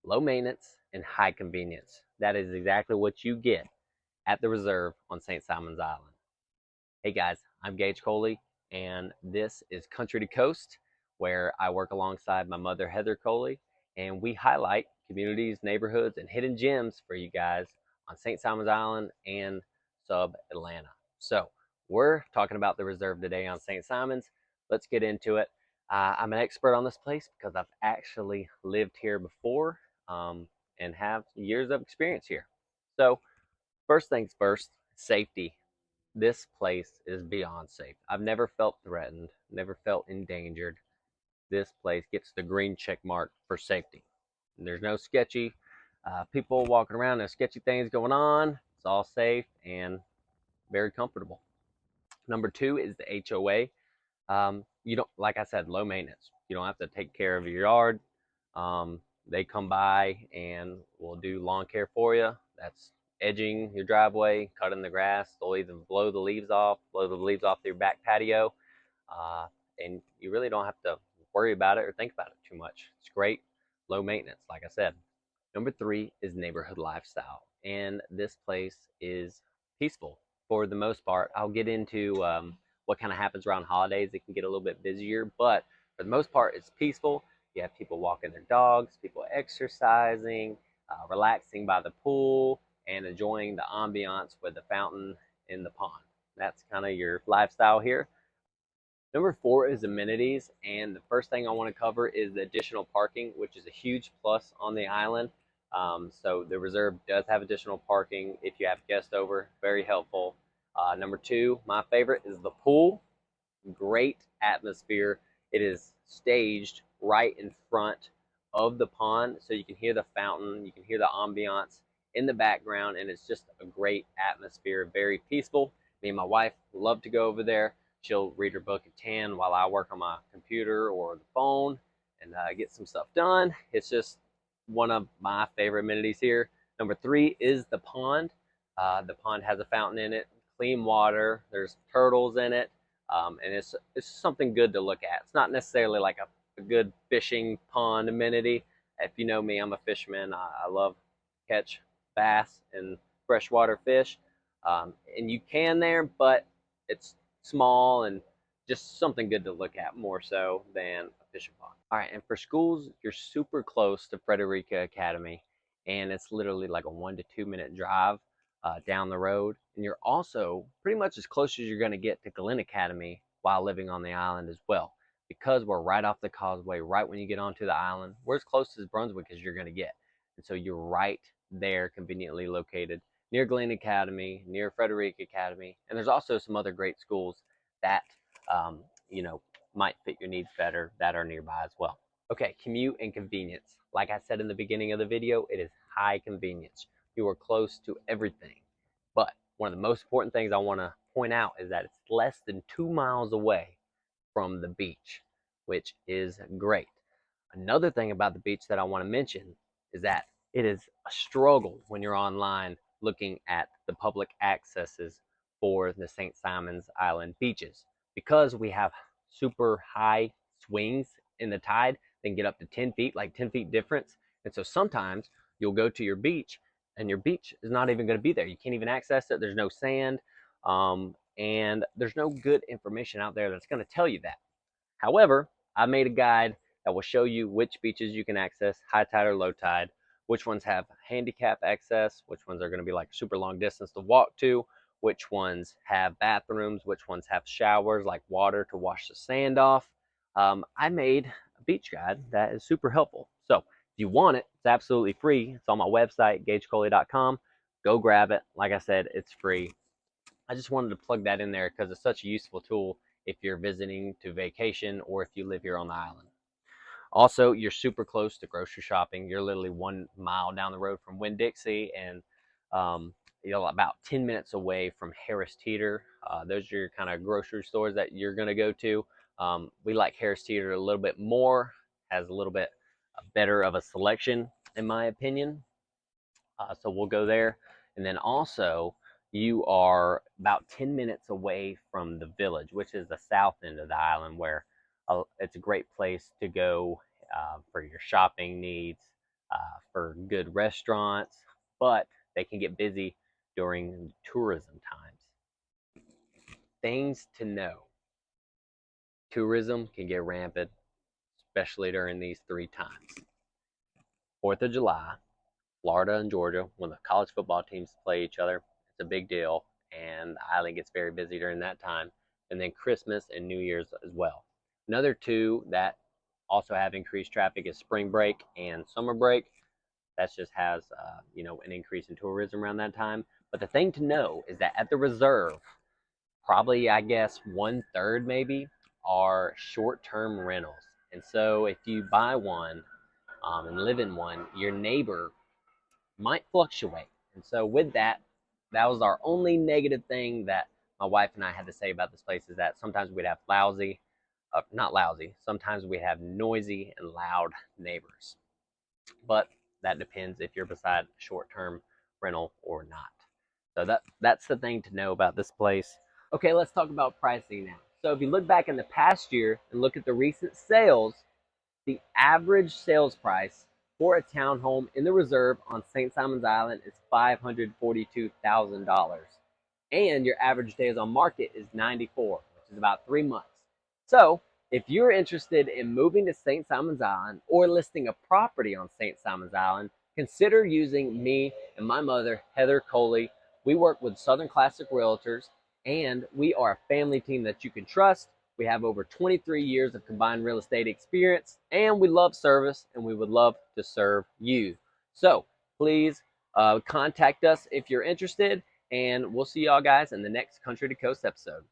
low maintenance, and high convenience. That is exactly what you get at the Reserve on St. Simon's Island. Hey guys, I'm Gage Coley, and this is Country to Coast, where I work alongside my mother, Heather Coley, and we highlight communities, neighborhoods, and hidden gems for you guys on St. Simon's Island and sub Atlanta. So, we're talking about the Reserve today on St. Simon's. Let's get into it. I'm an expert on this place because I've actually lived here before and have years of experience here. So, first things first, safety. This place is beyond safe. I've never felt threatened, never felt endangered. This place gets the green check mark for safety. And there's no sketchy people walking around. There's sketchy things going on. It's all safe and very comfortable. Number two is the HOA. You don't, like I said, low maintenance. You don't have to take care of your yard. They come by and will do lawn care for you. That's edging your driveway, cutting the grass. They'll even blow the leaves off your back patio. And you really don't have to worry about it or think about it too much. It's great, low maintenance, like I said. Number three is neighborhood lifestyle. And this place is peaceful for the most part. I'll get into what kind of happens around holidays. It can get a little bit busier, but for the most part, it's peaceful. You have people walking their dogs, people exercising, relaxing by the pool, and enjoying the ambiance with the fountain in the pond. That's kind of your lifestyle here. Number four is amenities, and the first thing I want to cover is the additional parking, which is a huge plus on the island. So the reserve does have additional parking if you have guests over, very helpful. Number two, my favorite, is the pool. Great atmosphere. It is staged right in front of the pond, so you can hear the fountain, you can hear the ambiance in the background, and it's just a great atmosphere, very peaceful. Me and my wife love to go over there. She'll read her book at 10 while I work on my computer or the phone and get some stuff done. It's just one of my favorite amenities here. Number three is the pond. The pond has a fountain in it, clean water. There's turtles in it, and it's something good to look at. It's not necessarily like a good fishing pond amenity. If you know me, I'm a fisherman. I love catch bass and freshwater fish, and you can there, but it's small and just something good to look at more so than a fishing pond. All right, and for schools, you're super close to Frederica Academy, and it's literally like a 1 to 2 minute drive down the road. And you're also pretty much as close as you're going to get to Glynn Academy while living on the island as well, because we're right off the causeway. Right when you get onto the island, we're as close as Brunswick as you're going to get, and so you're right there, conveniently located near Glynn Academy, near Frederica Academy, and there's also some other great schools that um, you know might fit your needs better that are nearby as well. Okay, commute and convenience. Like I said in the beginning of the video, it is high convenience. You are close to everything. But one of the most important things I want to point out is that it's less than 2 miles away from the beach, which is great. Another thing about the beach that I want to mention is that it is a struggle when you're online looking at the public accesses for the St. Simon's Island beaches, because we have super high swings in the tide. They can get up to 10 feet, like 10 feet difference. And so sometimes you'll go to your beach and your beach is not even going to be there. You can't even access it. There's no sand. And there's no good information out there that's going to tell you that. However, I made a guide that will show you which beaches you can access, high tide or low tide, which ones have handicap access, which ones are going to be like super long distance to walk to, which ones have bathrooms, which ones have showers, like water to wash the sand off. I made a beach guide that is super helpful. So if you want it, it's absolutely free. It's on my website, gagecoley.com. Go grab it. Like I said, it's free. I just wanted to plug that in there because it's such a useful tool if you're visiting to vacation or if you live here on the island. Also, you're super close to grocery shopping. You're literally 1 mile down the road from Winn-Dixie, and about 10 minutes away from Harris Teeter. Those are your kind of grocery stores that you're going to go to. We like Harris Teeter a little bit more, has a little bit better of a selection, in my opinion. So we'll go there. And then also, you are about 10 minutes away from the village, which is the south end of the island, where it's a great place to go for your shopping needs, for good restaurants, but they can get busy during tourism times. Things to know: tourism can get rampant, especially during these three times. 4th of July, Florida and Georgia, when the college football teams play each other, it's a big deal, and the island gets very busy during that time. And then Christmas and New Year's as well. Another two that also have increased traffic is spring break and summer break. That just has an increase in tourism around that time. But the thing to know is that at the reserve, probably I guess 1/3 maybe are short-term rentals. And so if you buy one and live in one, your neighbor might fluctuate. And so with that, that was our only negative thing that my wife and I had to say about this place, is that sometimes we'd have not lousy, sometimes we have noisy and loud neighbors. But that depends if you're beside a short-term rental or not. So that's the thing to know about this place. Okay, let's talk about pricing now. So if you look back in the past year and look at the recent sales, the average sales price for a townhome in the reserve on St. Simon's Island is $542,000. And your average days on market is 94, which is about 3 months. So if you're interested in moving to St. Simon's Island or listing a property on St. Simon's Island, consider using me and my mother, Heather Coley. We work with Southern Classic Realtors, and we are a family team that you can trust. We have over 23 years of combined real estate experience, and we love service, and we would love to serve you. So please contact us if you're interested, and we'll see y'all guys in the next Country to Coast episode.